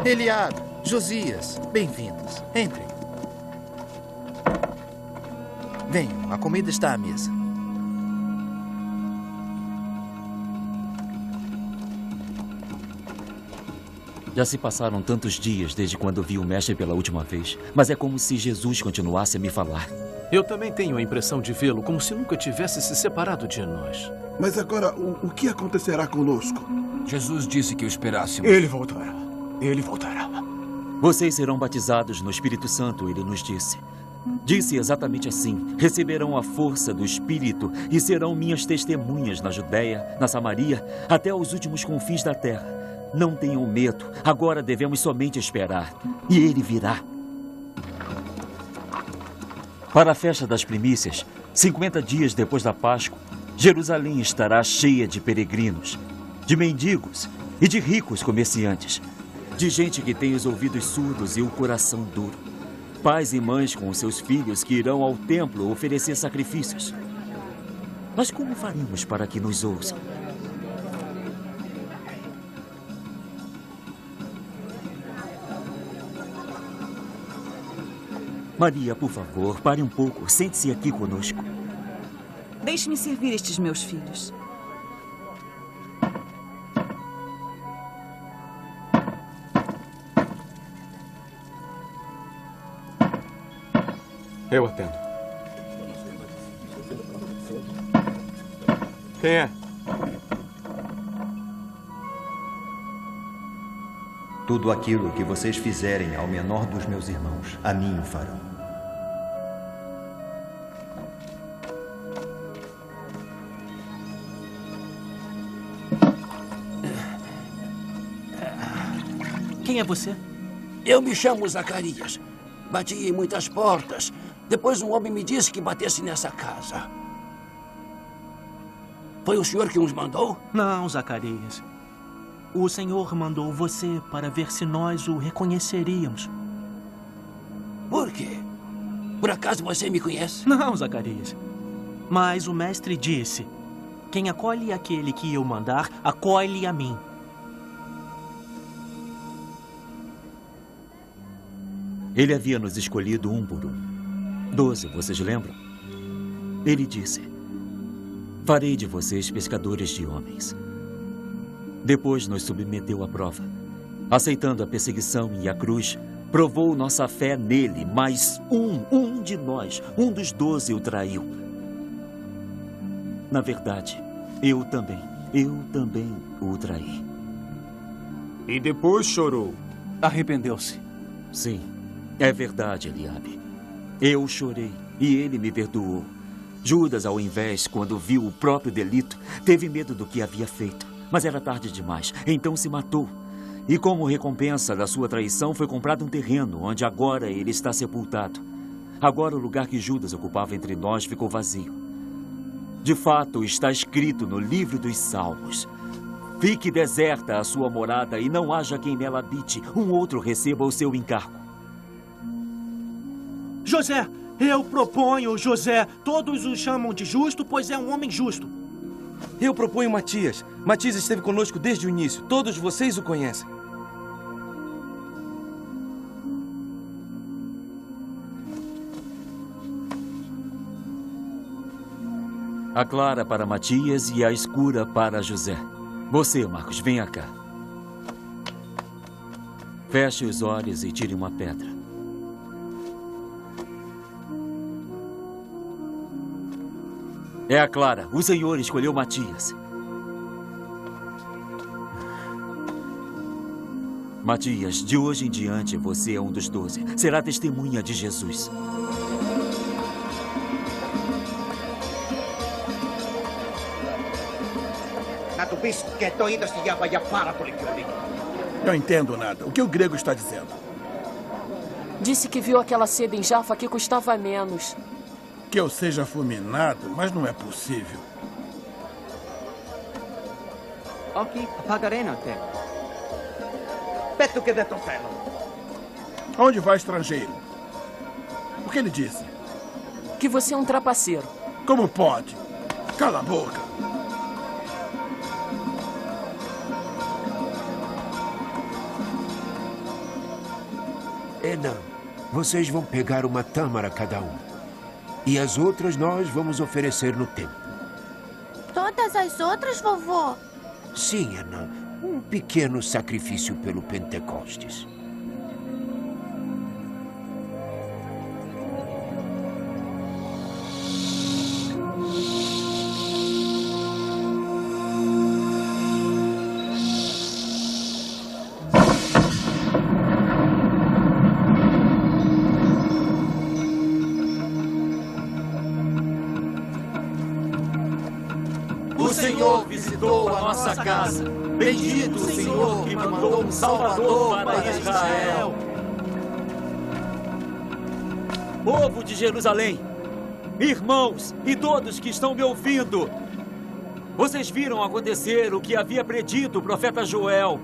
Eliabe, Josias, bem-vindos. Entrem. Venham, a comida está à mesa. Já se passaram tantos dias desde quando vi o mestre pela última vez, mas é como se Jesus continuasse a me falar. Eu também tenho a impressão de vê-lo como se nunca tivesse se separado de nós. Mas agora, o que acontecerá conosco? Jesus disse que o esperássemos. Ele voltará. Ele voltará. Vocês serão batizados no Espírito Santo, ele nos disse. Disse exatamente assim: receberão a força do Espírito e serão minhas testemunhas na Judéia, na Samaria, até aos últimos confins da terra. Não tenham medo, agora devemos somente esperar. E ele virá. Para a festa das primícias, 50 dias depois da Páscoa, Jerusalém estará cheia de peregrinos, de mendigos e de ricos comerciantes, de gente que tem os ouvidos surdos e o coração duro, pais e mães com os seus filhos que irão ao templo oferecer sacrifícios. Mas como faremos para que nos ouçam? Maria, por favor, pare um pouco. Sente-se aqui conosco. Deixe-me servir estes meus filhos. Eu atendo. Quem é? Tudo aquilo que vocês fizerem ao menor dos meus irmãos, a mim o farão. Quem é você? Eu me chamo Zacarias. Bati em muitas portas. Depois um homem me disse que batesse nessa casa. Foi o senhor que nos mandou? Não, Zacarias. O Senhor mandou você para ver se nós o reconheceríamos. Por quê? Por acaso você me conhece? Não, Zacarias. Mas o mestre disse: quem acolhe aquele que eu mandar, acolhe a mim. Ele havia nos escolhido um por um. 12, vocês lembram? Ele disse: farei de vocês pescadores de homens. Depois nos submeteu à prova. Aceitando a perseguição e a cruz, provou nossa fé nele, mas um de nós, um dos 12 o traiu. Na verdade, eu também o traí. E depois chorou. Arrependeu-se. Sim, é verdade, Eliabe. Eu chorei e ele me perdoou. Judas, ao invés, quando viu o próprio delito, teve medo do que havia feito. Mas era tarde demais, então se matou. E como recompensa da sua traição, foi comprado um terreno, onde agora ele está sepultado. Agora o lugar que Judas ocupava entre nós ficou vazio. De fato, está escrito no livro dos Salmos: fique deserta a sua morada e não haja quem nela habite, um outro receba o seu encargo. José! Eu proponho José. Todos o chamam de justo, pois é um homem justo. Eu proponho Matias. Matias esteve conosco desde o início. Todos vocês o conhecem. A clara para Matias e a escura para José. Você, Marcos, venha cá. Feche os olhos e tire uma pedra. É a Clara. O Senhor escolheu Matias. Matias, de hoje em diante, você é um dos 12. Será testemunha de Jesus. Não entendo nada. O que o grego está dizendo? Disse que viu aquela seda em Jafa que custava menos. Que eu seja fulminado, mas não é possível. Ok, pagarei te. Petto que detto fellow. Aonde vai, estrangeiro? O que ele disse? Que você é um trapaceiro. Como pode? Cala a boca. Vocês vão pegar uma tâmara cada um. E as outras nós vamos oferecer no templo. Todas as outras, vovô? Sim, Ana. Um pequeno sacrifício pelo Pentecostes. O Senhor visitou a nossa casa. Bendito o Senhor que mandou um Salvador para Israel. Povo de Jerusalém, irmãos e todos que estão me ouvindo, vocês viram acontecer o que havia predito o profeta Joel.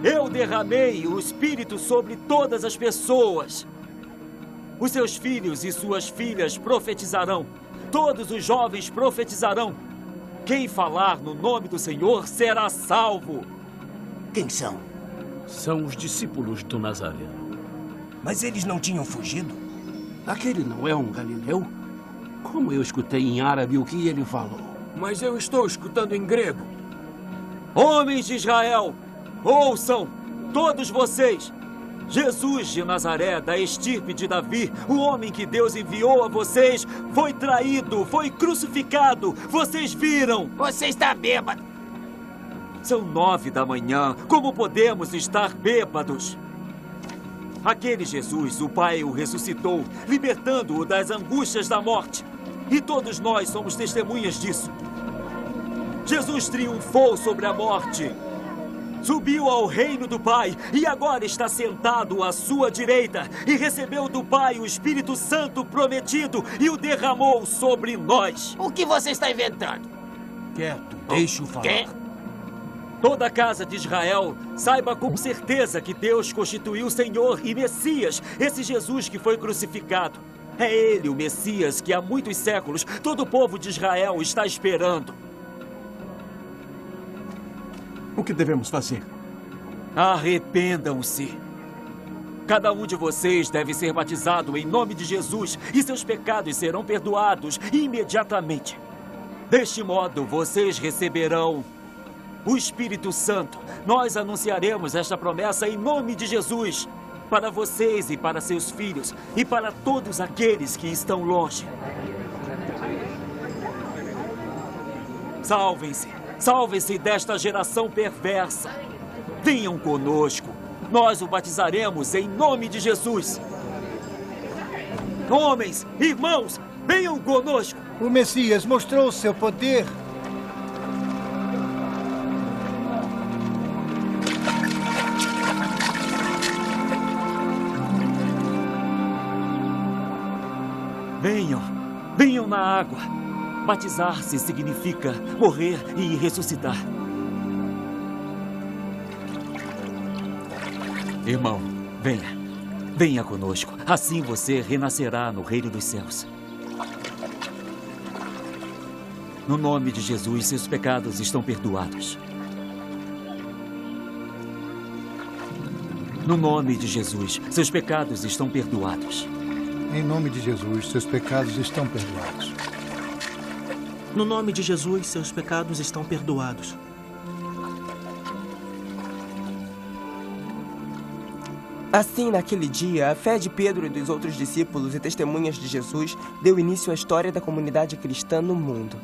Eu derramei o Espírito sobre todas as pessoas. Os seus filhos e suas filhas profetizarão. Todos os jovens profetizarão. Quem falar no nome do Senhor será salvo. Quem são? São os discípulos do Nazareno. Mas eles não tinham fugido? Aquele não é um galileu? Como eu escutei em árabe o que ele falou? Mas eu estou escutando em grego. Homens de Israel, ouçam, todos vocês. Jesus de Nazaré, da estirpe de Davi, o homem que Deus enviou a vocês, foi traído, foi crucificado. Vocês viram? Você está bêbado. São 9 da manhã. Como podemos estar bêbados? Aquele Jesus, o Pai o ressuscitou, libertando-o das angústias da morte. E todos nós somos testemunhas disso. Jesus triunfou sobre a morte. Subiu ao reino do Pai e agora está sentado à sua direita e recebeu do Pai o Espírito Santo prometido e o derramou sobre nós. O que você está inventando? Quieto, deixa-o falar. Quê? Toda a casa de Israel saiba com certeza que Deus constituiu Senhor e Messias, esse Jesus que foi crucificado. É Ele, o Messias, que há muitos séculos todo o povo de Israel está esperando. O que devemos fazer? Arrependam-se. Cada um de vocês deve ser batizado em nome de Jesus e seus pecados serão perdoados imediatamente. Deste modo, vocês receberão o Espírito Santo. Nós anunciaremos esta promessa em nome de Jesus para vocês e para seus filhos e para todos aqueles que estão longe. Salvem-se. Salvem-se desta geração perversa. Venham conosco. Nós o batizaremos em nome de Jesus. Homens, irmãos, venham conosco. O Messias mostrou seu poder. Venham, venham na água. Batizar-se significa morrer e ressuscitar. Irmão, venha. Venha conosco. Assim você renascerá no reino dos céus. No nome de Jesus, seus pecados estão perdoados. No nome de Jesus, seus pecados estão perdoados. Em nome de Jesus, seus pecados estão perdoados. No nome de Jesus, seus pecados estão perdoados. Assim, naquele dia, a fé de Pedro e dos outros discípulos e testemunhas de Jesus deu início à história da comunidade cristã no mundo.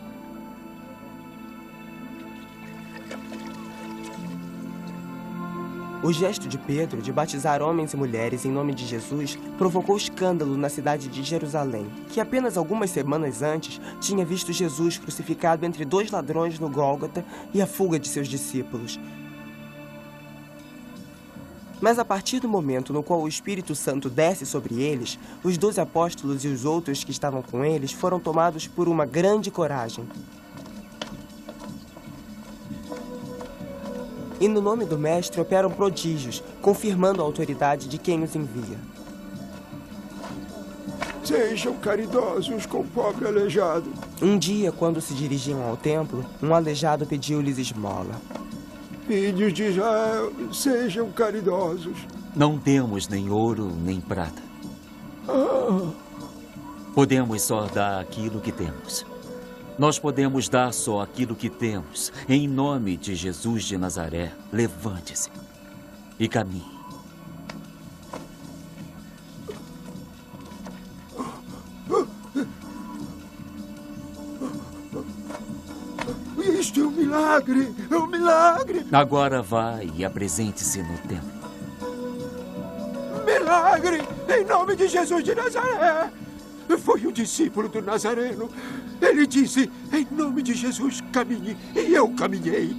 O gesto de Pedro de batizar homens e mulheres em nome de Jesus provocou escândalo na cidade de Jerusalém, que apenas algumas semanas antes tinha visto Jesus crucificado entre 2 ladrões no Gólgota e a fuga de seus discípulos. Mas a partir do momento no qual o Espírito Santo desce sobre eles, os 12 apóstolos e os outros que estavam com eles foram tomados por uma grande coragem. E no nome do Mestre operam prodígios, confirmando a autoridade de quem os envia. Sejam caridosos com o pobre aleijado. Um dia, quando se dirigiam ao templo, um aleijado pediu-lhes esmola. Filhos de Israel, sejam caridosos. Não temos nem ouro nem prata, Podemos só dar aquilo que temos. Nós podemos dar só aquilo que temos. Em nome de Jesus de Nazaré, levante-se e caminhe. Isto é um milagre! É um milagre! Agora vá e apresente-se no templo. Milagre! Em nome de Jesus de Nazaré! Foi um discípulo do Nazareno. Ele disse, em nome de Jesus, caminhe. E eu caminhei.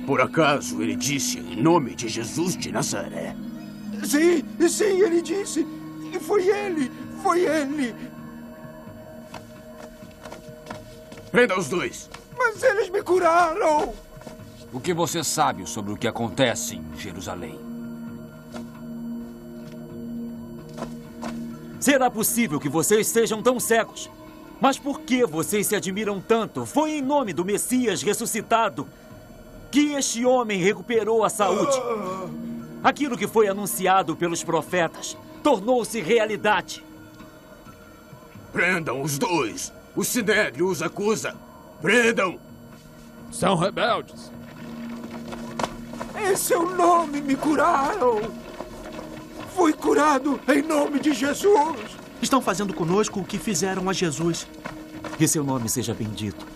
Por acaso ele disse, em nome de Jesus de Nazaré? Sim, ele disse. E foi ele. Prenda os dois. Mas eles me curaram. O que você sabe sobre o que acontece em Jerusalém? Será possível que vocês sejam tão cegos? Mas por que vocês se admiram tanto? Foi em nome do Messias ressuscitado que este homem recuperou a saúde. Aquilo que foi anunciado pelos profetas tornou-se realidade. Prendam os dois. O Sinédrio os acusa. Prendam! São rebeldes. Em seu nome me curaram. Fui curado em nome de Jesus. Estão fazendo conosco o que fizeram a Jesus. Que seu nome seja bendito.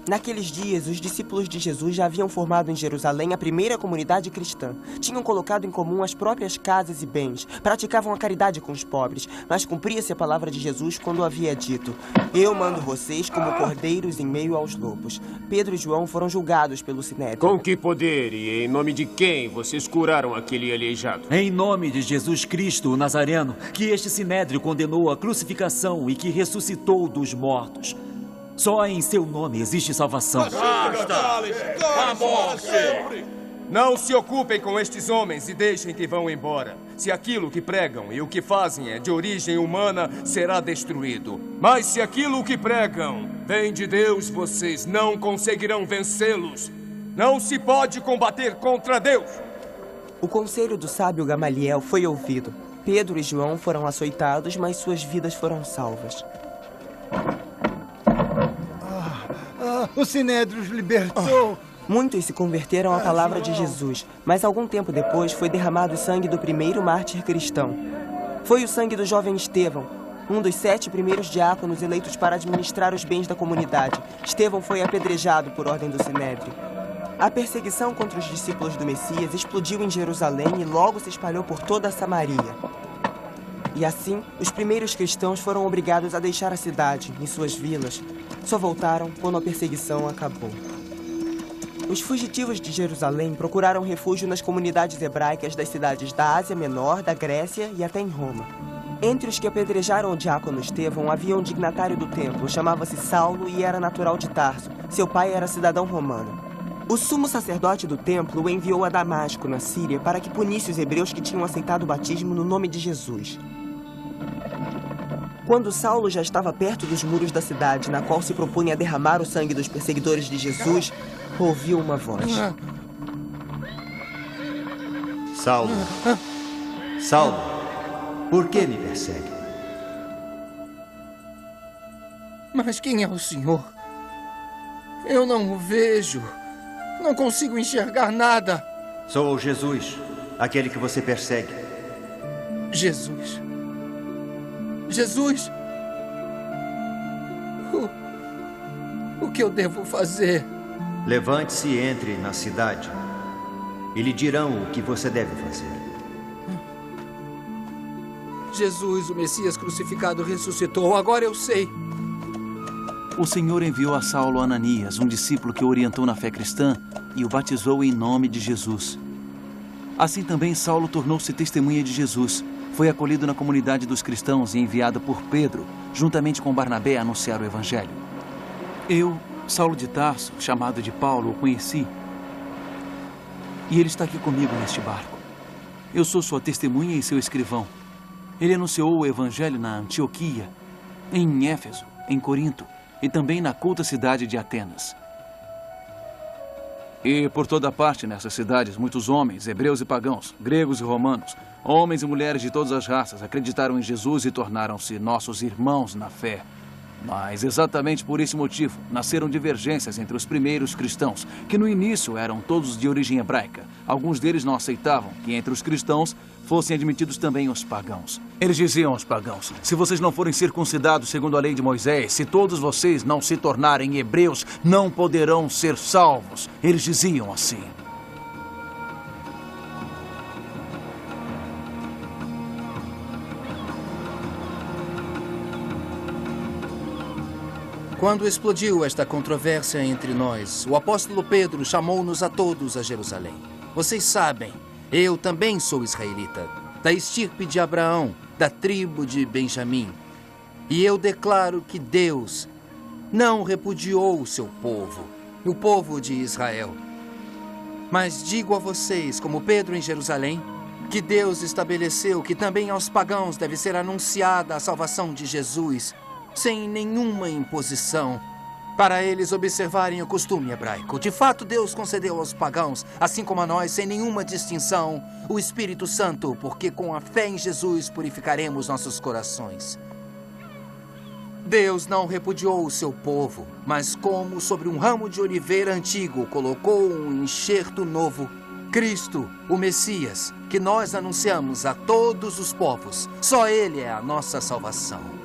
Naqueles dias, os discípulos de Jesus já haviam formado em Jerusalém a primeira comunidade cristã. Tinham colocado em comum as próprias casas e bens, praticavam a caridade com os pobres, mas cumpria-se a palavra de Jesus quando havia dito: eu mando vocês como cordeiros em meio aos lobos. Pedro e João foram julgados pelo Sinédrio. Com que poder e em nome de quem vocês curaram aquele aleijado? Em nome de Jesus Cristo, o Nazareno, que este Sinédrio condenou à crucificação e que ressuscitou dos mortos. Só em seu nome existe salvação. Não se ocupem com estes homens e deixem que vão embora. Se aquilo que pregam e o que fazem é de origem humana, será destruído. Mas se aquilo que pregam vem de Deus, vocês não conseguirão vencê-los. Não se pode combater contra Deus. O conselho do sábio Gamaliel foi ouvido. Pedro e João foram açoitados, mas suas vidas foram salvas. O Sinédrio os libertou. Muitos se converteram à palavra de Jesus, mas algum tempo depois foi derramado o sangue do primeiro mártir cristão. Foi o sangue do jovem Estevão, um dos 7 primeiros diáconos eleitos para administrar os bens da comunidade. Estevão foi apedrejado por ordem do Sinédrio. A perseguição contra os discípulos do Messias explodiu em Jerusalém e logo se espalhou por toda a Samaria. E assim, os primeiros cristãos foram obrigados a deixar a cidade e suas vilas. Só voltaram quando a perseguição acabou. Os fugitivos de Jerusalém procuraram refúgio nas comunidades hebraicas das cidades da Ásia Menor, da Grécia e até em Roma. Entre os que apedrejaram o diácono Estevão havia um dignatário do templo, chamava-se Saulo e era natural de Tarso. Seu pai era cidadão romano. O sumo sacerdote do templo o enviou a Damasco, na Síria, para que punisse os hebreus que tinham aceitado o batismo no nome de Jesus. Quando Saulo já estava perto dos muros da cidade, na qual se propunha a derramar o sangue dos perseguidores de Jesus, ouviu uma voz. Saulo, Saulo, por que me persegue? Mas quem é o Senhor? Eu não o vejo. Não consigo enxergar nada. Sou Jesus, aquele que você persegue. Jesus. Jesus! O que eu devo fazer? Levante-se e entre na cidade e lhe dirão o que você deve fazer. Jesus, o Messias crucificado, ressuscitou. Agora eu sei. O Senhor enviou a Saulo Ananias, um discípulo que o orientou na fé cristã e o batizou em nome de Jesus. Assim também Saulo tornou-se testemunha de Jesus. Foi acolhido na comunidade dos cristãos e enviado por Pedro, juntamente com Barnabé, a anunciar o Evangelho. Eu, Saulo de Tarso, chamado de Paulo, o conheci. E ele está aqui comigo neste barco. Eu sou sua testemunha e seu escrivão. Ele anunciou o Evangelho na Antioquia, em Éfeso, em Corinto e também na culta cidade de Atenas. E por toda parte nessas cidades, muitos homens, hebreus e pagãos, gregos e romanos, homens e mulheres de todas as raças, acreditaram em Jesus e tornaram-se nossos irmãos na fé. Mas exatamente por esse motivo, nasceram divergências entre os primeiros cristãos, que no início eram todos de origem hebraica. Alguns deles não aceitavam que entre os cristãos fossem admitidos também os pagãos. Eles diziam aos pagãos: se vocês não forem circuncidados segundo a lei de Moisés, se todos vocês não se tornarem hebreus, não poderão ser salvos. Eles diziam assim. Quando explodiu esta controvérsia entre nós, o apóstolo Pedro chamou-nos a todos a Jerusalém. Vocês sabem, eu também sou israelita, da estirpe de Abraão, da tribo de Benjamim. E eu declaro que Deus não repudiou o seu povo, o povo de Israel. Mas digo a vocês, como Pedro em Jerusalém, que Deus estabeleceu que também aos pagãos deve ser anunciada a salvação de Jesus, sem nenhuma imposição, para eles observarem o costume hebraico. De fato, Deus concedeu aos pagãos, assim como a nós, sem nenhuma distinção, o Espírito Santo, porque com a fé em Jesus purificaremos nossos corações. Deus não repudiou o seu povo, mas como sobre um ramo de oliveira antigo colocou um enxerto novo, Cristo, o Messias, que nós anunciamos a todos os povos. Só Ele é a nossa salvação.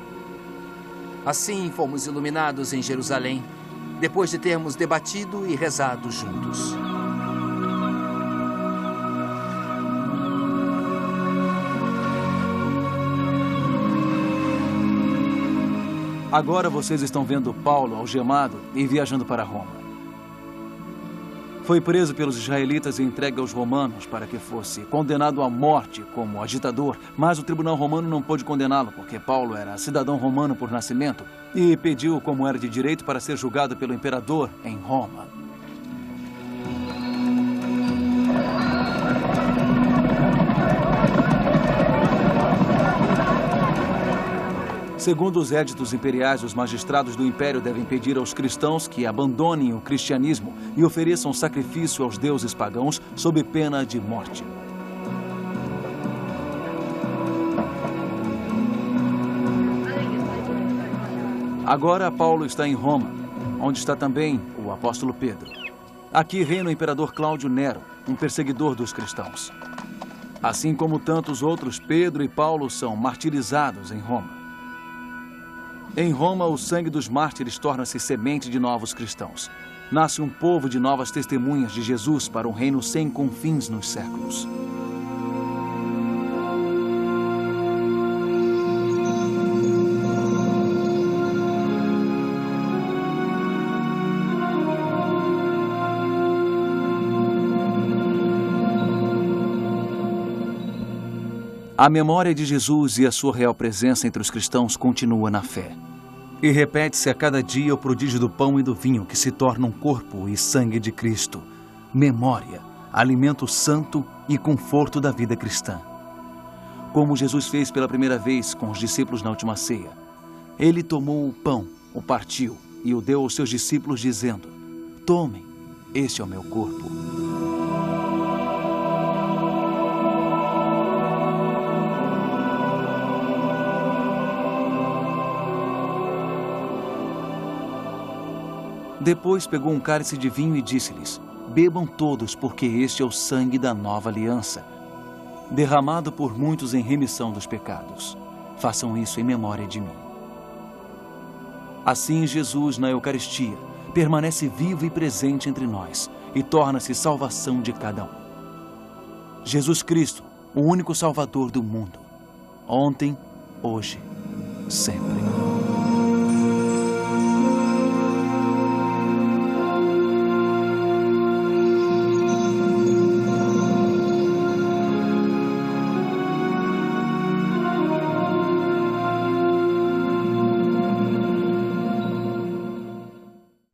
Assim fomos iluminados em Jerusalém, depois de termos debatido e rezado juntos. Agora vocês estão vendo Paulo algemado e viajando para Roma. Foi preso pelos israelitas e entregue aos romanos para que fosse condenado à morte como agitador, mas o tribunal romano não pôde condená-lo porque Paulo era cidadão romano por nascimento e pediu, como era de direito, para ser julgado pelo imperador em Roma. Segundo os éditos imperiais, os magistrados do império devem pedir aos cristãos que abandonem o cristianismo e ofereçam sacrifício aos deuses pagãos sob pena de morte. Agora Paulo está em Roma, onde está também o apóstolo Pedro. Aqui reina o imperador Cláudio Nero, um perseguidor dos cristãos. Assim como tantos outros, Pedro e Paulo são martirizados em Roma. Em Roma, o sangue dos mártires torna-se semente de novos cristãos. Nasce um povo de novas testemunhas de Jesus para um reino sem confins nos séculos. A memória de Jesus e a sua real presença entre os cristãos continua na fé. E repete-se a cada dia o prodígio do pão e do vinho, que se tornam corpo e sangue de Cristo. Memória, alimento santo e conforto da vida cristã. Como Jesus fez pela primeira vez com os discípulos na última ceia. Ele tomou o pão, o partiu e o deu aos seus discípulos, dizendo: tomem, este é o meu corpo. Depois pegou um cálice de vinho e disse-lhes: bebam todos, porque este é o sangue da nova aliança, derramado por muitos em remissão dos pecados. Façam isso em memória de mim. Assim, Jesus, na Eucaristia, permanece vivo e presente entre nós e torna-se salvação de cada um. Jesus Cristo, o único Salvador do mundo, ontem, hoje, sempre.